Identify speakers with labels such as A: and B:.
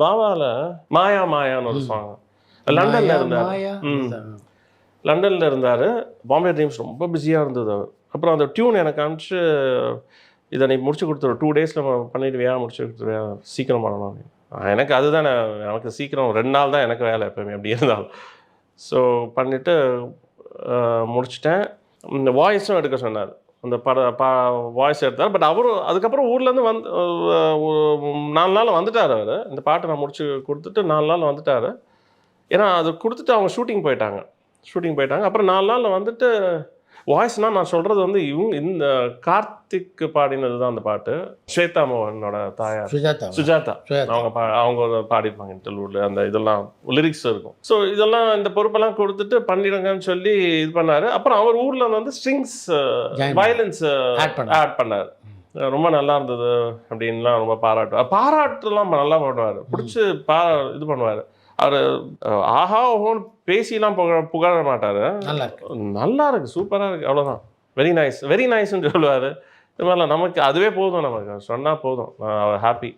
A: பாபாவில் மாயா மாயான்னு ஒரு சாங். லண்டனில் இருந்தார். லண்டனில் இருந்தார். பாம்பே ட்ரீம்ஸ் ரொம்ப பிஸியாக இருந்தது அவர். அப்புறம் அந்த டியூன் எனக்கு அனுப்பிச்சு, இதை நீ முடிச்சு கொடுத்துரு, 2 டேஸில் பண்ணிவிடுவியா, முடிச்சு கொடுத்துருவியா, சீக்கிரம் பண்ணணும் அப்படின்னு. எனக்கு அதுதான், எனக்கு சீக்கிரம் 2 நாள் தான் எனக்கு வேலை எப்போயுமே எப்படி இருந்தாலும். ஸோ பண்ணிவிட்டு முடிச்சிட்டேன். இந்த வாய்ஸும் எடுக்க சொன்னார். அந்த வாய்ஸ் எடுத்தார். பட் அவரும் அதுக்கப்புறம் ஊர்லேருந்து வந்து 4 நாள் வந்துட்டார் அவர். இந்த பாட்டை நான் முடிச்சு கொடுத்துட்டு 4 நாள் வந்துட்டார். ஏன்னா அது கொடுத்துட்டு அவங்க ஷூட்டிங் போயிட்டாங்க. அப்புறம் 4 நாளில் வந்துட்டு வாய்ஸ்னால் நான் சொல்கிறது வந்து இந்த கார்த்திக் பாடினது தான் அந்த பாட்டு. ஸ்வேதா மோகனோட தாயார் சுஜாதா அவங்க பாடிருப்பாங்க இன்டர்வியூவில். அந்த இதெல்லாம் லிரிக்ஸ் இருக்கும். ஸோ இதெல்லாம் இந்த பொறுப்பெல்லாம் கொடுத்துட்டு பண்ணிடுங்கன்னு சொல்லி இது பண்ணார். அப்புறம் அவர் ஊரில் வந்து ஸ்ட்ரிங்ஸ் வயலன்ஸ் ஆட் பண்ணார். ரொம்ப நல்லா இருந்தது அப்படின்லாம் ரொம்ப பாராட்டுலாம் நல்லா பண்ணுவார். பிடிச்சி இது பண்ணுவார். அவர் ஆஹா ஓஹோன்னு பேசிலாம் புகழ மாட்டார். நல்லா இருக்கு, சூப்பராக இருக்குது, அவ்வளோதான். வெரி நைஸ்ன்னு சொல்லுவார். இது மாதிரிலாம் நமக்கு அதுவே போதும், நமக்கு சொன்னால் போதும், ஹாப்பி.